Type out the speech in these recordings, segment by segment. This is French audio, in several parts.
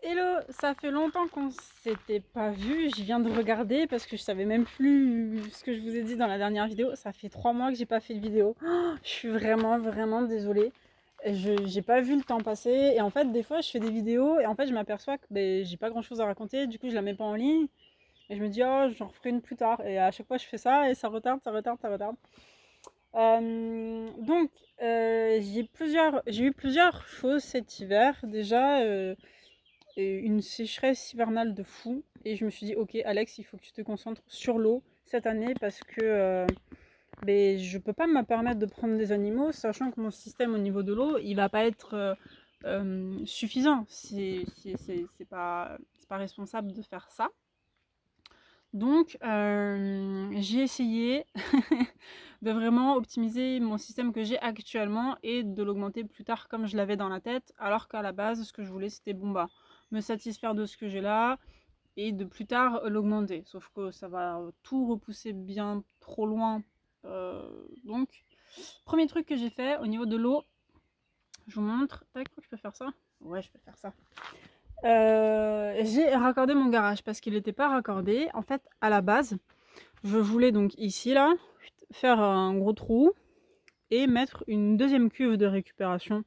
Hello, ça fait longtemps qu'on s'était pas vu. Je viens de regarder parce que je savais même plus ce que je vous ai dit dans la dernière vidéo. Ça fait 3 mois que j'ai pas fait de vidéo. Je suis vraiment désolée. J'ai pas vu le temps passer. Et en fait, des fois, je fais des vidéos et en fait, je m'aperçois que j'ai pas grand chose à raconter. Du coup, je la mets pas en ligne. Et je me dis, oh, j'en referai une plus tard. Et à chaque fois, je fais ça et ça retarde, ça retarde, ça retarde. Donc, j'ai eu plusieurs choses cet hiver. Déjà, une sécheresse hivernale de fou. Et je me suis dit, ok, Alex, il faut que tu te concentres sur l'eau cette année parce que je peux pas me permettre de prendre des animaux, sachant que mon système au niveau de l'eau, il va pas être suffisant. C'est pas responsable de faire ça. Donc, j'ai essayé de vraiment optimiser mon système que j'ai actuellement et de l'augmenter plus tard comme je l'avais dans la tête, alors qu'à la base, ce que je voulais, c'était bon bah, me satisfaire de ce que j'ai là et de plus tard l'augmenter. Sauf que ça va tout repousser bien trop loin. Donc, premier truc que j'ai fait au niveau de l'eau, je vous montre. Tac, je peux faire ça? Ouais, je peux faire ça. J'ai raccordé mon garage parce qu'il n'était pas raccordé. En fait, à la base, je voulais donc ici, là, faire un gros trou et mettre une deuxième cuve de récupération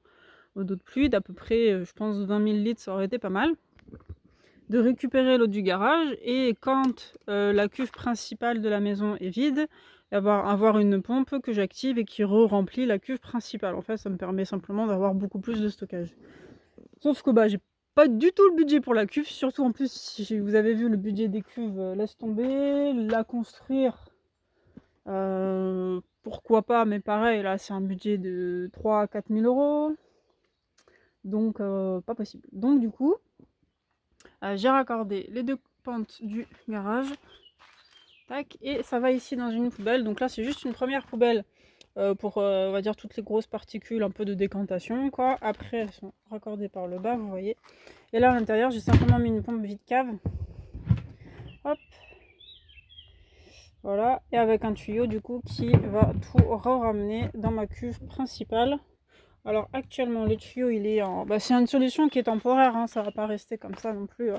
d'eau de pluie d'à peu près, je pense, 20 000 litres, ça aurait été pas mal. De récupérer l'eau du garage et quand la cuve principale de la maison est vide, avoir une pompe que j'active et qui re-remplit la cuve principale. En fait, ça me permet simplement d'avoir beaucoup plus de stockage. Sauf que j'ai pas du tout le budget pour la cuve, surtout en plus, si vous avez vu le budget des cuves, laisse tomber, la construire, pourquoi pas, mais pareil, là c'est un budget de 3 à 4 000 euros, donc pas possible. Donc du coup, j'ai raccordé les deux pentes du garage, tac, et ça va ici dans une poubelle. Donc là c'est juste une première poubelle pour on va dire toutes les grosses particules, un peu de décantation quoi. Après elles sont raccordées par le bas, vous voyez. Et là à l'intérieur j'ai simplement mis une pompe vide cave. Hop. Voilà, et avec un tuyau du coup qui va tout ramener dans ma cuve principale. Alors actuellement le tuyau il est en... c'est une solution qui est temporaire, hein, ça va pas rester comme ça non plus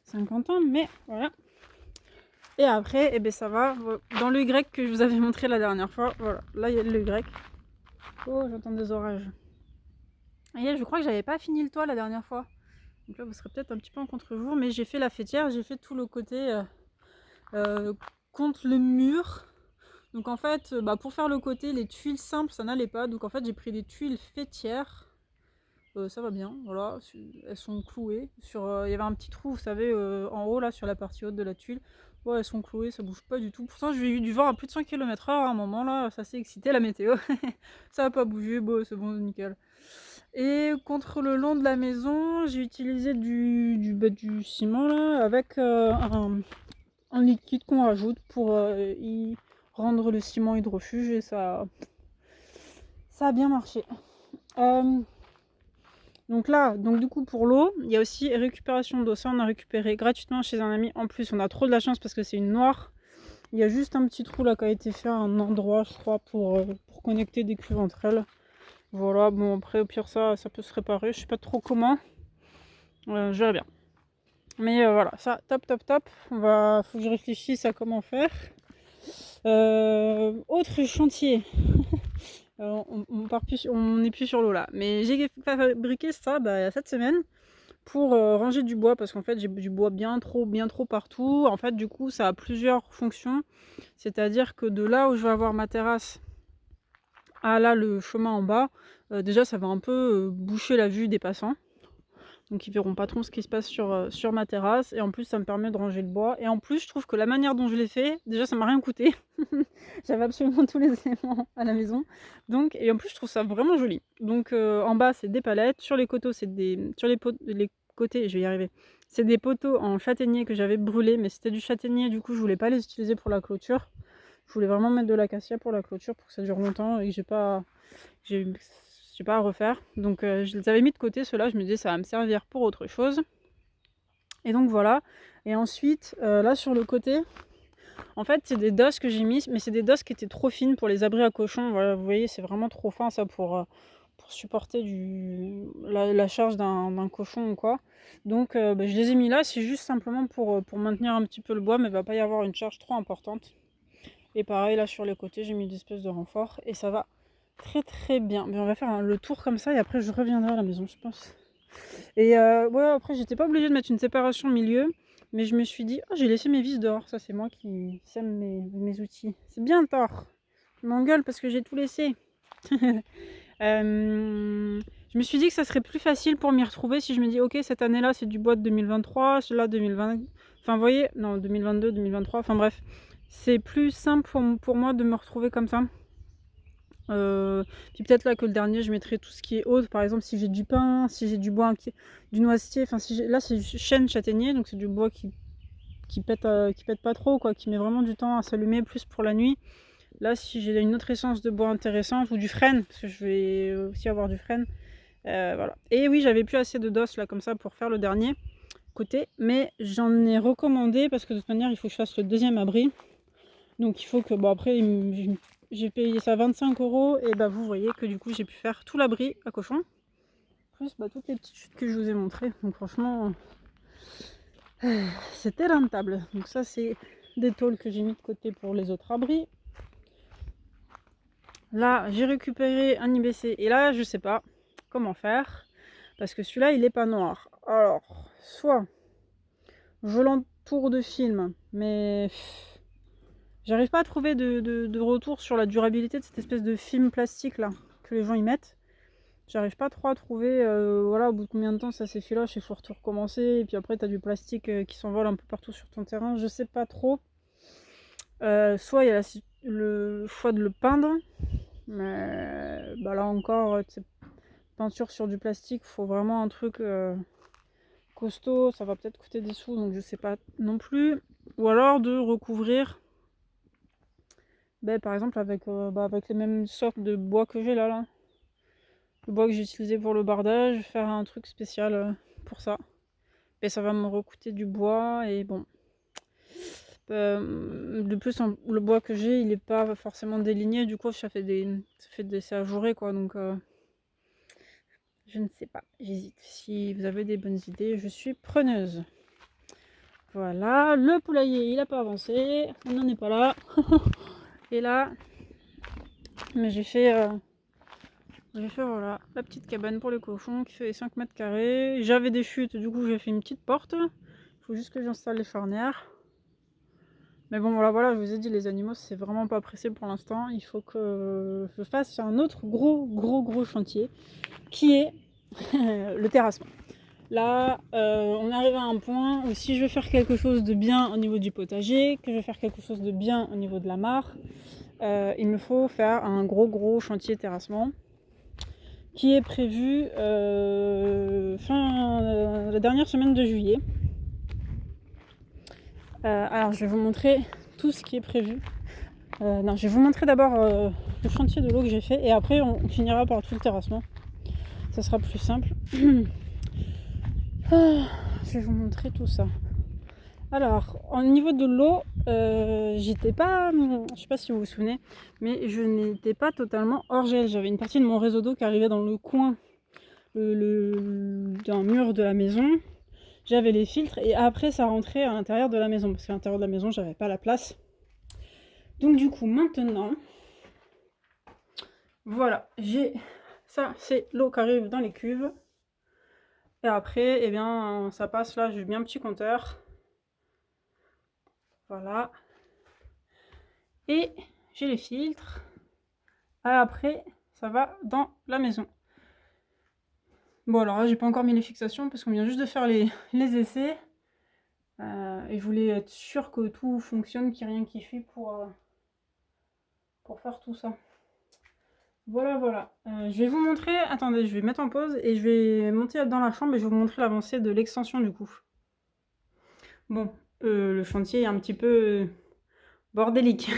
50 ans, mais voilà. Et après, ça va dans le Y que je vous avais montré la dernière fois. Voilà, là il y a le Y. Oh, j'entends des orages. Et je crois que j'avais pas fini le toit la dernière fois. Donc là vous serez peut-être un petit peu en contre-jour, mais j'ai fait la fêtière, j'ai fait tout le côté contre le mur. Donc en fait, pour faire le côté, les tuiles simples, ça n'allait pas. Donc en fait, j'ai pris des tuiles fêtières. Ça va bien, voilà. Elles sont clouées. Il y avait un petit trou, vous savez, en haut, là, sur la partie haute de la tuile. Ouais, elles sont clouées, ça bouge pas du tout. Pourtant, j'ai eu du vent à plus de 100 km/h à un moment, là. Ça s'est excité, la météo. Ça a pas bougé, c'est bon, nickel. Et contre le long de la maison, j'ai utilisé du ciment, là, avec un liquide qu'on rajoute pour y rendre le ciment hydrofuge et ça a bien marché. Donc là, du coup pour l'eau, il y a aussi récupération d'eau. Ça on a récupéré gratuitement chez un ami. En plus on a trop de la chance parce que c'est une noire. Il y a juste un petit trou là qui a été fait à un endroit je crois pour connecter des cuves entre elles. Voilà, bon après au pire ça peut se réparer. Je sais pas trop comment. Je verrai bien. Mais voilà, ça top. Faut que je réfléchisse à comment faire. Autre chantier. On n'est plus sur l'eau là. Mais j'ai fabriqué ça cette semaine pour ranger du bois parce qu'en fait j'ai du bois bien trop partout. En fait du coup ça a plusieurs fonctions. C'est-à-dire que de là où je vais avoir ma terrasse à là le chemin en bas, déjà ça va un peu boucher la vue des passants. Donc ils verront pas trop ce qui se passe sur ma terrasse. Et en plus ça me permet de ranger le bois. Et en plus je trouve que la manière dont je l'ai fait, déjà ça m'a rien coûté. J'avais absolument tous les éléments à la maison. Donc, et en plus je trouve ça vraiment joli. Donc en bas c'est des palettes. Sur les coteaux c'est des. Sur les côtés, je vais y arriver. C'est des poteaux en châtaignier que j'avais brûlé. Mais c'était du châtaignier, du coup je voulais pas les utiliser pour la clôture. Je voulais vraiment mettre de l'acacia pour la clôture pour que ça dure longtemps et que j'ai pas à refaire. Donc je les avais mis de côté, ceux-là, je me disais ça va me servir pour autre chose. Et donc voilà. Et ensuite, là sur le côté, en fait c'est des dosses que j'ai mis, mais c'est des dosses qui étaient trop fines pour les abris à cochons. Voilà, vous voyez, c'est vraiment trop fin ça pour pour supporter la charge d'un cochon ou quoi. Donc bah, je les ai mis là, c'est juste simplement pour maintenir un petit peu le bois, mais il va pas y avoir une charge trop importante. Et pareil là sur les côtés, j'ai mis des espèces de renforts et ça va très très bien. Mais on va faire le tour comme ça et après je reviendrai à la maison, je pense. Et ouais, après j'étais pas obligée de mettre une séparation au milieu, mais je me suis dit: «Oh, j'ai laissé mes vis dehors». Ça, c'est moi qui sème mes outils. C'est bien tort. Tu m'engueules parce que j'ai tout laissé. Je me suis dit que ça serait plus facile pour m'y retrouver si je me dis: «OK, cette année-là, c'est du bois de 2023, celui-là 2020». Enfin, vous voyez? Non, 2022, 2023, enfin bref. C'est plus simple pour moi de me retrouver comme ça. Puis peut-être là que le dernier, je mettrai tout ce qui est autre. Par exemple, si j'ai du pin, si j'ai du bois du noisetier, enfin si j'ai là, c'est du chêne châtaignier, donc c'est du bois qui pète pas trop quoi, qui met vraiment du temps à s'allumer, plus pour la nuit. Là, si j'ai une autre essence de bois intéressante ou du frêne, parce que je vais aussi avoir du frêne, voilà. Et oui, j'avais plus assez de DOS là comme ça pour faire le dernier côté, mais j'en ai recommandé parce que de toute manière, il faut que je fasse le deuxième abri. Donc il faut que, bon après, j'ai payé ça 25 € et bah vous voyez que du coup j'ai pu faire tout l'abri à cochon, plus bah, toutes les petites chutes que je vous ai montrées. Donc franchement, c'était rentable. Donc ça c'est des tôles que j'ai mis de côté pour les autres abris. Là j'ai récupéré un IBC et là je sais pas comment faire parce que celui-là il est pas noir. Alors soit je l'entoure de film, mais j'arrive pas à trouver de retour sur la durabilité de cette espèce de film plastique là que les gens y mettent. J'arrive pas trop à trouver, voilà, au bout de combien de temps ça s'effiloche et faut tout recommencer. Et puis après, t'as du plastique qui s'envole un peu partout sur ton terrain. Je sais pas trop. Soit il y a le choix de le peindre, mais bah là encore, peinture sur du plastique, faut vraiment un truc costaud. Ça va peut-être coûter des sous, donc je sais pas non plus. Ou alors de recouvrir, par exemple, avec les mêmes sortes de bois que j'ai là. Le bois que j'ai utilisé pour le bardage, faire un truc spécial pour ça. Et ça va me recoûter du bois et bon. De plus, le bois que j'ai, il est pas forcément déligné, du coup c'est ajouré quoi, donc je ne sais pas, j'hésite. Si vous avez des bonnes idées, je suis preneuse. Voilà, le poulailler il a pas avancé, on n'en est pas là. Et là, mais j'ai fait voilà, la petite cabane pour les cochons qui fait 5 mètres carrés. J'avais des chutes, du coup j'ai fait une petite porte. Il faut juste que j'installe les charnières. Mais bon voilà, je vous ai dit, les animaux c'est vraiment pas pressé pour l'instant. Il faut que je fasse un autre gros chantier qui est le terrassement. Là, on arrive à un point où si je veux faire quelque chose de bien au niveau du potager, que je veux faire quelque chose de bien au niveau de la mare, il me faut faire un gros chantier terrassement qui est prévu la dernière semaine de juillet. Alors je vais vous montrer tout ce qui est prévu. Non, je vais vous montrer d'abord le chantier de l'eau que j'ai fait et après on finira par tout le terrassement. Ça sera plus simple. Je vais vous montrer tout ça. Alors, au niveau de l'eau, j'étais pas, je sais pas si vous vous souvenez, mais je n'étais pas totalement hors gel. J'avais une partie de mon réseau d'eau qui arrivait dans le coin d'un mur de la maison. J'avais les filtres et après ça rentrait à l'intérieur de la maison parce qu'à l'intérieur de la maison j'avais pas la place. Donc du coup maintenant, voilà, j'ai ça, c'est l'eau qui arrive dans les cuves. Et après, eh bien, ça passe là, j'ai bien un petit compteur. Voilà. Et j'ai les filtres. Et après, ça va dans la maison. Bon alors là, j'ai pas encore mis les fixations parce qu'on vient juste de faire les essais. Et je voulais être sûre que tout fonctionne, qu'il n'y ait rien qui fuit pour faire tout ça. Voilà. Je vais vous montrer, attendez, je vais mettre en pause et je vais monter dans la chambre et je vais vous montrer l'avancée de l'extension du coup. Bon, le chantier est un petit peu bordélique.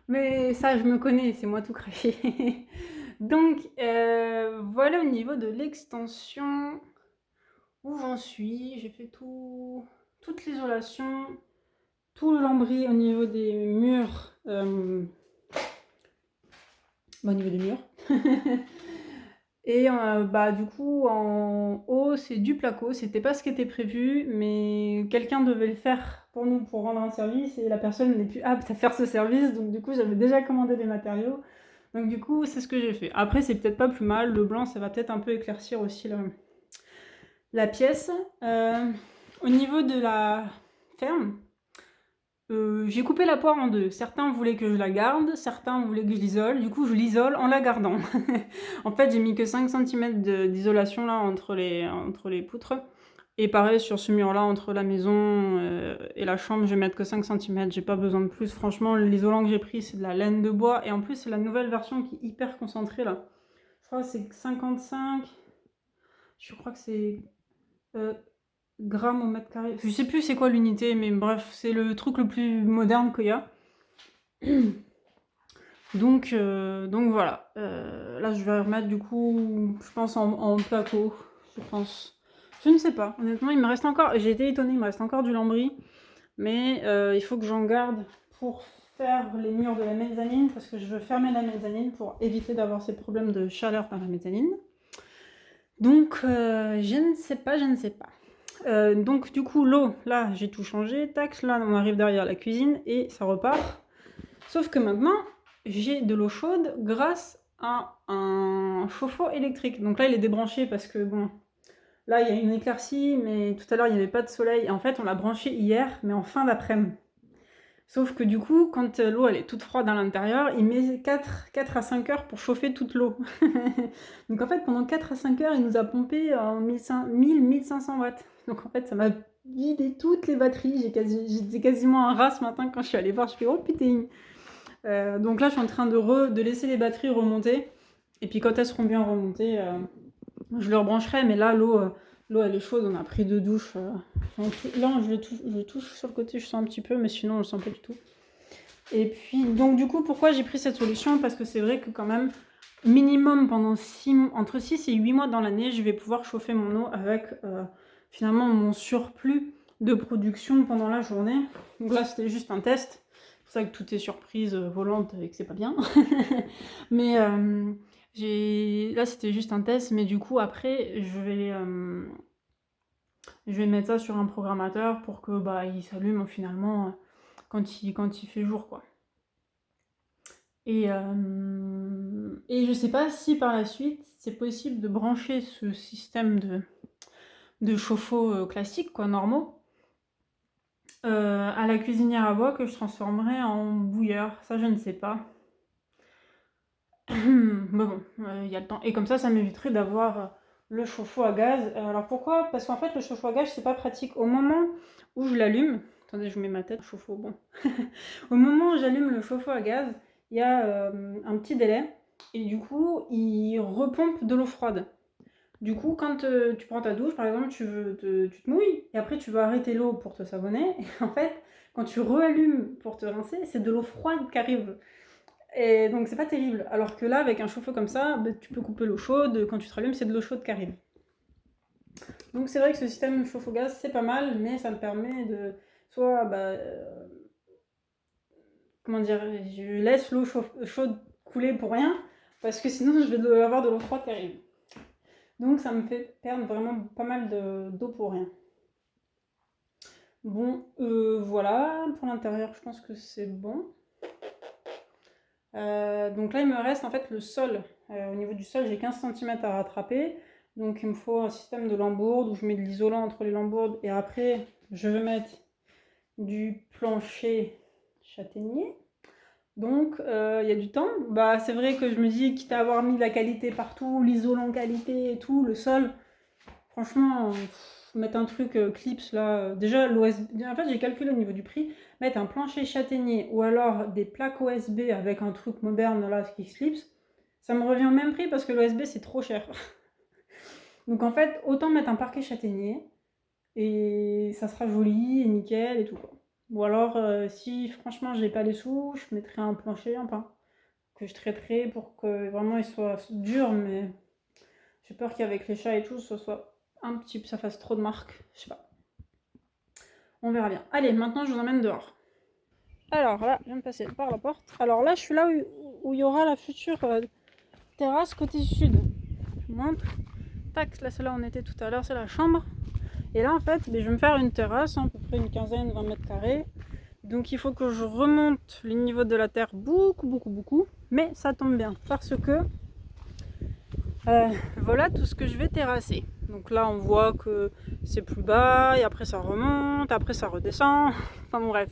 Mais ça, je me connais, c'est moi tout craché. Donc, voilà au niveau de l'extension où j'en suis. J'ai fait toute l'isolation, tout le lambris au niveau des murs. Au niveau des murs. Et bah, du coup, en haut, c'est du placo. C'était pas ce qui était prévu, mais quelqu'un devait le faire pour nous pour rendre un service et la personne n'est plus apte à faire ce service. Donc du coup, j'avais déjà commandé les matériaux. Donc du coup, c'est ce que j'ai fait. Après, c'est peut-être pas plus mal. Le blanc, ça va peut-être un peu éclaircir aussi la pièce. Au niveau de la ferme, j'ai coupé la poire en deux. Certains voulaient que je la garde, certains voulaient que je l'isole. Du coup, je l'isole en la gardant. En fait, j'ai mis que 5 cm d'isolation là entre les poutres. Et pareil, sur ce mur-là, entre la maison et la chambre, je vais mettre que 5 cm. J'ai pas besoin de plus. Franchement, l'isolant que j'ai pris, c'est de la laine de bois. Et en plus, c'est la nouvelle version qui est hyper concentrée là. Je crois que c'est 55. Je crois que c'est euh, grammes au mètre carré. Je sais plus c'est quoi l'unité, mais bref, c'est le truc le plus moderne qu'il y a. Donc voilà. Là, je vais remettre du coup, je pense en placo. Je pense. Je ne sais pas. Honnêtement, il me reste encore. J'ai été étonnée, il me reste encore du lambris. Mais il faut que j'en garde pour faire les murs de la mezzanine. Parce que je veux fermer la mezzanine pour éviter d'avoir ces problèmes de chaleur dans la mezzanine. Donc, je ne sais pas, je ne sais pas. Donc du coup l'eau, là j'ai tout changé, tac, là on arrive derrière la cuisine et ça repart. Sauf que maintenant j'ai de l'eau chaude grâce à un chauffe-eau électrique. Donc là il est débranché parce que bon, là il y a une éclaircie, mais tout à l'heure il n'y avait pas de soleil. Et en fait on l'a branché hier, mais en fin d'après-midi. Sauf que du coup, quand l'eau elle est toute froide à l'intérieur, il met 4 à 5 heures pour chauffer toute l'eau. Donc en fait, pendant 4 à 5 heures, il nous a pompé en 1500 watts. Donc en fait, ça m'a vidé toutes les batteries. J'étais quasiment un rat ce matin quand je suis allée voir. Je fais oh putain. Donc là, je suis en train de laisser les batteries remonter. Et puis quand elles seront bien remontées, je le rebrancherai. Mais là, l'eau elle est chaude. On a pris 2 douches. Là, je touche sur le côté, je sens un petit peu, mais sinon, je le sens pas du tout. Et puis, donc du coup, pourquoi j'ai pris cette solution? Parce que c'est vrai que quand même, minimum pendant entre 6 et 8 mois dans l'année, je vais pouvoir chauffer mon eau avec finalement mon surplus de production pendant la journée. Donc là, c'était juste un test. C'est pour ça que tout est surprise volante et que c'est pas bien. Mais là, c'était juste un test. Mais du coup, après, je vais mettre ça sur un programmateur pour que bah, il s'allume finalement quand il fait jour, quoi. Et je sais pas si par la suite c'est possible de brancher ce système de chauffe-eau classique, quoi, normaux, à la cuisinière à bois que je transformerai en bouilleur. Ça, je ne sais pas. Mais bon, il y a le temps. Et comme ça m'éviterait d'avoir le chauffe-eau à gaz. Alors pourquoi? Parce qu'en fait, le chauffe-eau à gaz, c'est pas pratique. Au moment où je l'allume, attendez, je vous mets ma tête, chauffe-eau, bon. Au moment où j'allume le chauffe-eau à gaz, il y a un petit délai. Et du coup, il repompe de l'eau froide. Du coup, quand tu prends ta douche, par exemple, tu te mouilles, et après tu vas arrêter l'eau pour te savonner. Et en fait, quand tu reallumes pour te rincer, c'est de l'eau froide qui arrive. Et donc c'est pas terrible. Alors que là, avec un chauffe-eau comme ça, bah, tu peux couper l'eau chaude. Quand tu te rallumes, c'est de l'eau chaude qui arrive. Donc c'est vrai que ce système chauffe-eau gaz, c'est pas mal, mais ça me permet de soit, comment dire, je laisse l'eau chaude couler pour rien, parce que sinon je vais avoir de l'eau froide qui arrive. Donc ça me fait perdre vraiment pas mal d'eau pour rien. Bon, voilà, pour l'intérieur, je pense que c'est bon. Donc là, il me reste en fait le sol. Au niveau du sol, j'ai 15 cm à rattraper. Donc il me faut un système de lambourde où je mets de l'isolant entre les lambourdes. Et après, je vais mettre du plancher châtaignier. Donc il y a du temps. Bah, c'est vrai que je me dis, quitte à avoir mis la qualité partout, l'isolant qualité et tout, le sol, franchement, mettre un truc clips là. Déjà, l'OSB, en fait, j'ai calculé au niveau du prix. Mettre un plancher châtaignier ou alors des plaques OSB avec un truc moderne là qui clips, ça me revient au même prix parce que l'OSB c'est trop cher. Donc en fait, autant mettre un parquet châtaignier et ça sera joli et nickel et tout quoi. Ou alors, si franchement j'ai pas les sous, je mettrai un plancher en pain que je traiterai pour que vraiment il soit dur, mais j'ai peur qu'avec les chats et tout, ça soit un petit peu, ça fasse trop de marques, je sais pas. On verra bien. Allez, maintenant je vous emmène dehors. Alors là, je viens de passer par la porte. Alors là, je suis là où il y aura la future terrasse côté sud. Je montre. Tac, là c'est là où on était tout à l'heure, c'est la chambre. Et là en fait, je vais me faire une terrasse, à peu près une quinzaine, 20 mètres carrés. Donc il faut que je remonte le niveau de la terre beaucoup. Mais ça tombe bien parce que voilà tout ce que je vais terrasser. Donc là on voit que c'est plus bas et après ça remonte, après ça redescend. Enfin bon bref.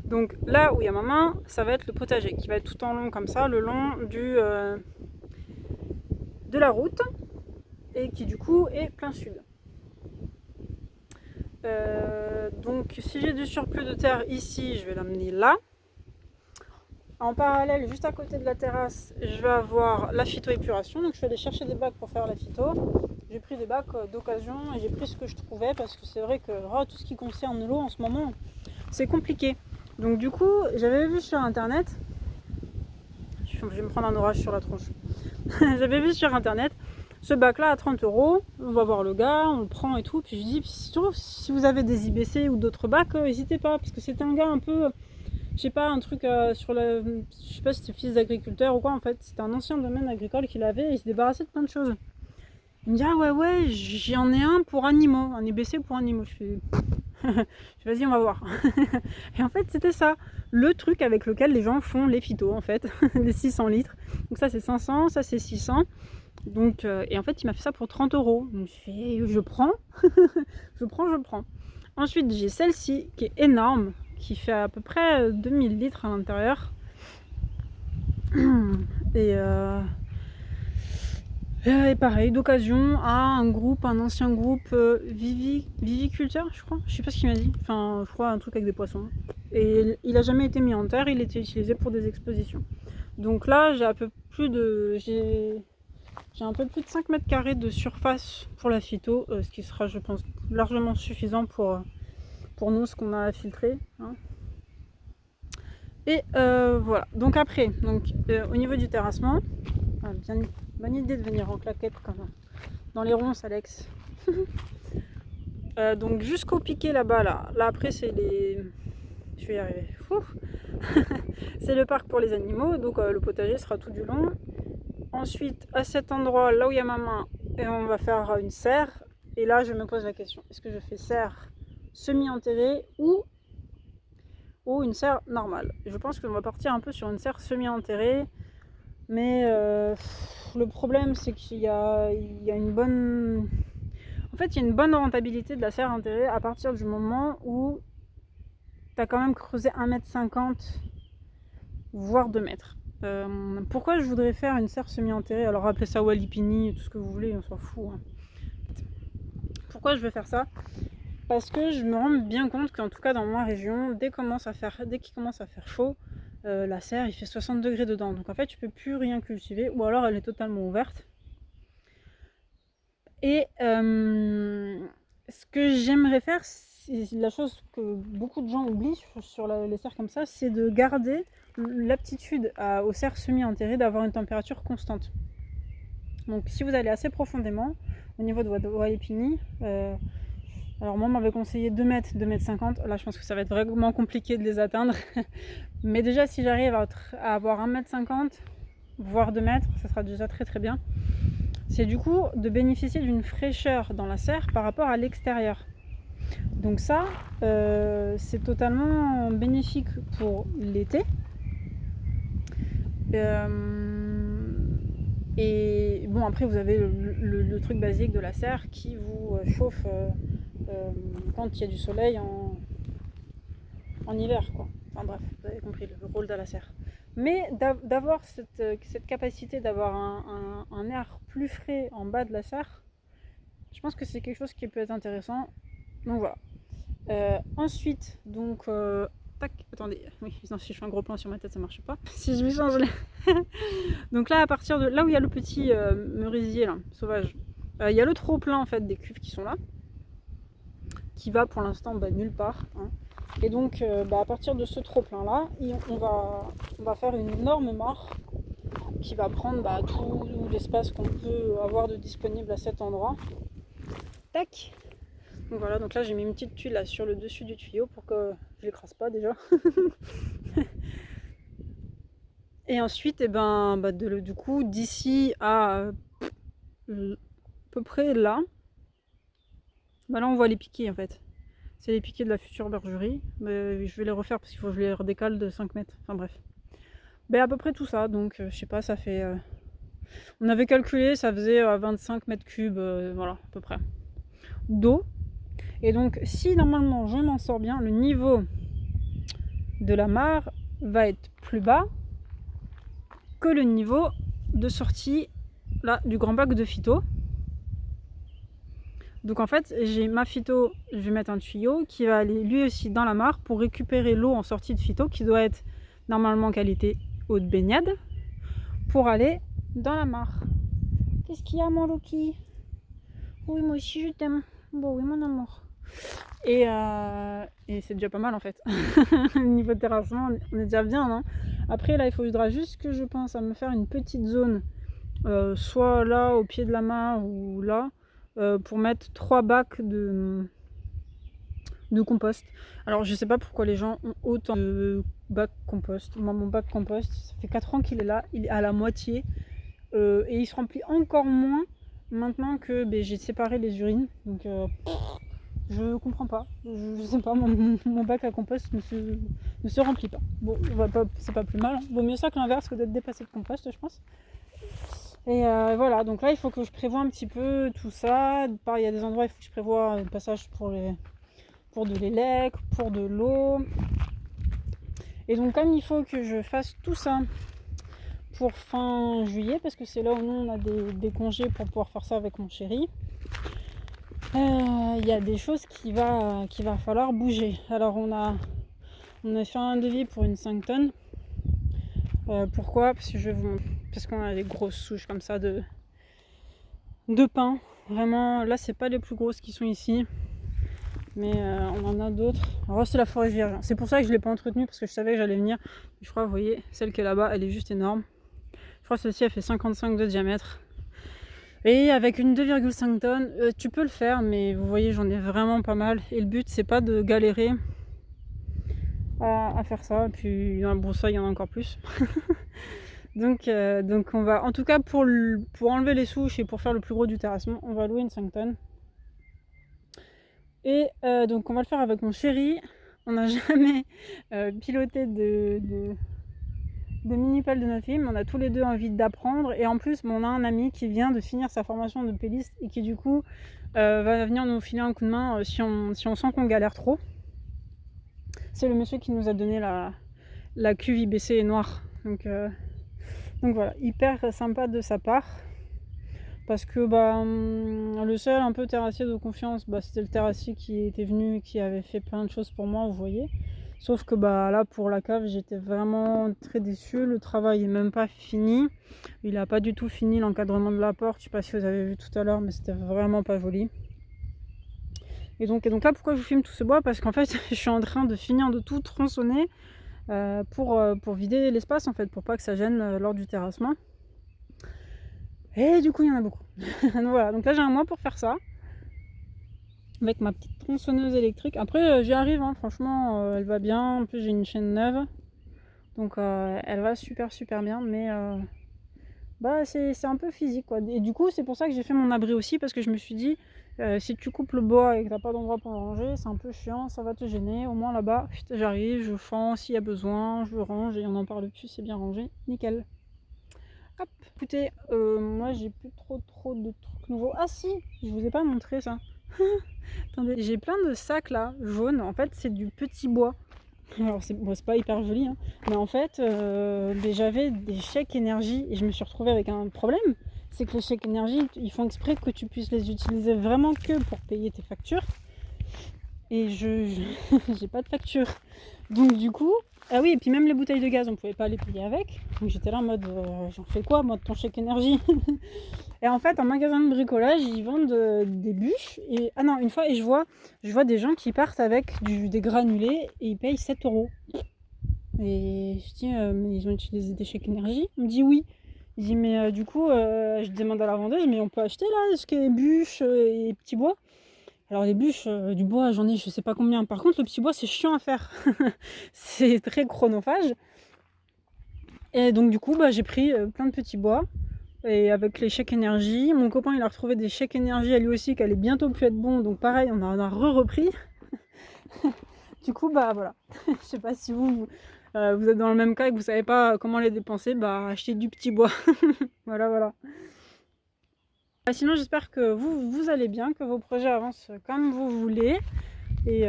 Donc là où il y a ma main, ça va être le potager qui va être tout en long comme ça, le long de la route et qui du coup est plein sud. Donc si j'ai du surplus de terre ici, je vais l'amener là. En parallèle, juste à côté de la terrasse, je vais avoir la phytoépuration. Donc je vais aller chercher des bacs pour faire la phyto. J'ai pris des bacs d'occasion et j'ai pris ce que je trouvais parce que c'est vrai que tout ce qui concerne l'eau en ce moment, c'est compliqué. Donc du coup, j'avais vu sur internet, je vais me prendre un orage sur la tronche. J'avais vu sur internet ce bac là à 30 €. On va voir le gars, on le prend et tout. Puis je dis, si vous avez des IBC ou d'autres bacs, n'hésitez pas. Parce que c'était un gars un peu, je sais pas, un truc sur la. Je sais pas si c'était fils d'agriculteur ou quoi en fait. C'était un ancien domaine agricole qu'il avait et il se débarrassait de plein de choses. Il me dit, ah ouais, j'en ai un pour animaux, un IBC pour animaux. Je fais. Vas-y, on va voir. Et en fait, c'était ça, le truc avec lequel les gens font les phytos, en fait, les 600 litres. Donc ça, c'est 500, ça, c'est 600. Donc, et en fait, il m'a fait ça pour 30 €. Donc, je prends, je prends. Ensuite, j'ai celle-ci qui est énorme, qui fait à peu près 2000 litres à l'intérieur. Et pareil, d'occasion à un ancien groupe viviculteur, je crois. Je sais pas ce qu'il m'a dit. Enfin, je crois un truc avec des poissons. Et il a jamais été mis en terre, il était utilisé pour des expositions. Donc là, j'ai un peu plus de 5 mètres carrés de surface pour la phyto, ce qui sera, je pense, largement suffisant pour nous, ce qu'on a à filtrer. Hein. Et voilà. Donc après, au niveau du terrassement, bonne idée de venir en claquette quand même. Dans les ronces, Alex. Donc jusqu'au piquet là-bas, là après c'est les... Je vais y arriver. C'est le parc pour les animaux, donc le potager sera tout du long. Ensuite, à cet endroit, là où il y a ma main, on va faire une serre. Et là, je me pose la question, est-ce que je fais serre semi-enterrée ou une serre normale? Je pense qu'on va partir un peu sur une serre semi-enterrée. Mais le problème, c'est qu'il y a une bonne... En fait, il y a une bonne rentabilité de la serre enterrée à partir du moment où tu as quand même creusé 1,50 m, voire 2 mètres. Pourquoi je voudrais faire une serre semi-enterrée? Alors appelez ça walipini, tout ce que vous voulez, on s'en fout. Hein. Pourquoi je veux faire ça? Parce que je me rends bien compte qu'en tout cas dans ma région, dès qu'il commence à faire chaud, la serre il fait 60 degrés dedans. Donc en fait tu peux plus rien cultiver, ou alors elle est totalement ouverte. Et ce que j'aimerais faire, c'est la chose que beaucoup de gens oublient sur les serres comme ça, c'est de garder l'aptitude aux serres semi-enterrées d'avoir une température constante. Donc si vous allez assez profondément au niveau de Walipini, alors moi on m'avait conseillé 2 mètres, 2,50 m. Là je pense que ça va être vraiment compliqué de les atteindre. Mais déjà si j'arrive à avoir 1,50 m, voire 2 mètres, ça sera déjà très très bien. C'est du coup de bénéficier d'une fraîcheur dans la serre par rapport à l'extérieur. Donc ça, c'est totalement bénéfique pour l'été. Et bon, après vous avez le truc basique de la serre qui vous chauffe quand il y a du soleil en hiver, quoi. Enfin bref, vous avez compris le rôle de la serre. Mais d'avoir cette capacité d'avoir un air plus frais en bas de la serre, je pense que c'est quelque chose qui peut être intéressant. Donc voilà. Ensuite, donc... tac, attendez. Oui, non, si je fais un gros plan sur ma tête, ça marche pas. Si je lui change donc là, à partir de là où il y a le petit merisier là, sauvage, il y a le trop-plein en fait des cuves qui sont là, qui va pour l'instant nulle part. Hein. Et donc, à partir de ce trop-plein là, on va faire une énorme mare qui va prendre tout l'espace qu'on peut avoir de disponible à cet endroit. Tac. Donc voilà, donc là j'ai mis une petite tuile là sur le dessus du tuyau pour que je l'écrase pas déjà. Et ensuite, du coup, d'ici à peu près là. Bah là on voit les piquets en fait. C'est les piquets de la future bergerie. Mais je vais les refaire parce qu'il faut que je les redécale de 5 mètres. Enfin bref. À peu près tout ça. Donc je sais pas, ça fait... on avait calculé, ça faisait 25 mètres cubes, voilà, à peu près, d'eau. Et donc si normalement je m'en sors bien, le niveau de la mare va être plus bas que le niveau de sortie là, du grand bac de phyto. Donc en fait, j'ai ma phyto, je vais mettre un tuyau qui va aller lui aussi dans la mare pour récupérer l'eau en sortie de phyto qui doit être normalement qualité eau de baignade pour aller dans la mare. Qu'est-ce qu'il y a mon Loki? Oui, moi aussi je t'aime. Bon oui mon amour. Et c'est déjà pas mal en fait. Niveau terrassement, on est déjà bien, non? Après là, il faudra juste que je pense à me faire une petite zone, soit là au pied de la mare ou là, pour mettre 3 bacs de compost. Alors je sais pas pourquoi les gens ont autant de bacs compost. Moi mon bac compost, ça fait 4 ans qu'il est là, il est à la moitié, et il se remplit encore moins maintenant que j'ai séparé les urines. Donc je comprends pas, je sais pas, mon bac à compost ne se remplit pas. Bon, c'est pas plus mal, hein. Vaut mieux ça que l'inverse que d'être dépassé de compost, je pense. Et voilà, donc là il faut que je prévoie un petit peu tout ça. Pareil, il y a des endroits, il faut que je prévoie un passage pour de l'élec, pour de l'eau. Et donc comme il faut que je fasse tout ça pour fin juillet, parce que c'est là où nous on a des congés pour pouvoir faire ça avec mon chéri, il y a des choses qu'il va falloir bouger. Alors on a fait un devis pour une 5 tonnes. Pourquoi? Parce qu'on a des grosses souches comme ça de pin. Vraiment, là c'est pas les plus grosses qui sont ici, mais on en a d'autres. Alors c'est la forêt vierge. C'est pour ça que je l'ai pas entretenue, parce que je savais que j'allais venir. Je crois, vous voyez, celle qui est là-bas, elle est juste énorme. Je crois que celle-ci elle fait 55 de diamètre. Et avec une 2,5 tonnes, tu peux le faire, mais vous voyez, j'en ai vraiment pas mal. Et le but, c'est pas de galérer à faire ça. Et puis dans la broussaille, il y en a encore plus. donc on va, en tout cas pour enlever les souches et pour faire le plus gros du terrassement, on va louer une 5 tonnes. Et donc on va le faire avec mon chéri. On n'a jamais piloté de mini-pelle de notre fille, mais on a tous les deux envie d'apprendre. Et en plus, on a un ami qui vient de finir sa formation de péliste et qui du coup va venir nous filer un coup de main si on sent qu'on galère trop. C'est le monsieur qui nous a donné la cuve IBC noire. Donc voilà, hyper sympa de sa part. Parce que le seul un peu terrassier de confiance, c'était le terrassier qui était venu et qui avait fait plein de choses pour moi, vous voyez. Sauf que là pour la cave, j'étais vraiment très déçue. Le travail est même pas fini. Il a pas du tout fini l'encadrement de la porte. Je sais pas si vous avez vu tout à l'heure, mais c'était vraiment pas joli. Et donc là, pourquoi je vous filme tout ce bois? Parce qu'en fait, je suis en train de finir de tout tronçonner pour vider l'espace en fait, pour pas que ça gêne lors du terrassement. Et du coup, il y en a beaucoup. Donc voilà, donc là j'ai un mois pour faire ça. Avec ma petite tronçonneuse électrique. Après, j'y arrive, hein. Franchement, elle va bien. En plus, j'ai une chaîne neuve. Donc, elle va super bien. Mais c'est un peu physique, quoi. Et du coup, c'est pour ça que j'ai fait mon abri aussi. Parce que je me suis dit, si tu coupes le bois et que t'as pas d'endroit pour le ranger, c'est un peu chiant, ça va te gêner. Au moins là-bas, j'arrive, je fends s'il y a besoin, je range et on n'en parle plus, c'est bien rangé. Nickel. Hop. Écoutez, moi j'ai plus trop de trucs nouveaux. Ah si, je vous ai pas montré ça. Attendez, j'ai plein de sacs là, jaunes. En fait, c'est du petit bois. Alors, c'est pas hyper joli, hein. Mais en fait, j'avais des chèques énergie et je me suis retrouvée avec un problème. C'est que les chèques énergie, ils font exprès que tu puisses les utiliser vraiment que pour payer tes factures. Et j'ai pas de facture. Donc, du coup, ah oui, et puis même les bouteilles de gaz, on pouvait pas les payer avec. Donc, j'étais là en mode, j'en fais quoi, moi, de ton chèque énergie? Et en fait, en magasin de bricolage, ils vendent des bûches. Et ah non, une fois, et je vois des gens qui partent avec des granulés et ils payent 7 €. Et je dis, mais ils ont utilisé des chèques énergie? Il me dit oui. Il dit, mais du coup, je demande à la vendeuse, mais on peut acheter là ce qui est bûches et petits bois? Alors les bûches, du bois, j'en ai je sais pas combien. Par contre, le petit bois, c'est chiant à faire. C'est très chronophage. Et donc du coup, j'ai pris plein de petits bois. et avec les chèques énergie. Mon copain, il a retrouvé des chèques énergie à lui aussi qui allaient bientôt plus être bons, donc pareil, on a repris. Du coup, bah voilà. Je sais pas si vous êtes dans le même cas et que vous savez pas comment les dépenser, bah achetez du petit bois. Voilà, voilà. Sinon, j'espère que vous allez bien, que vos projets avancent comme vous voulez. Et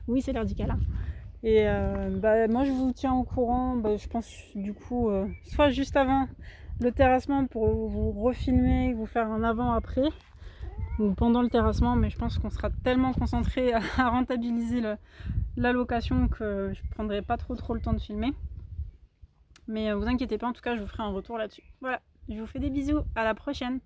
oui, c'est l'heure du câlin. Et bah, moi, je vous tiens au courant, bah, je pense du coup, soit juste avant le terrassement pour vous refilmer, vous faire un avant-après, ou pendant le terrassement, mais je pense qu'on sera tellement concentré à rentabiliser la location que je prendrai pas trop le temps de filmer. Mais vous inquiétez pas, en tout cas, je vous ferai un retour là-dessus. Voilà, je vous fais des bisous, à la prochaine.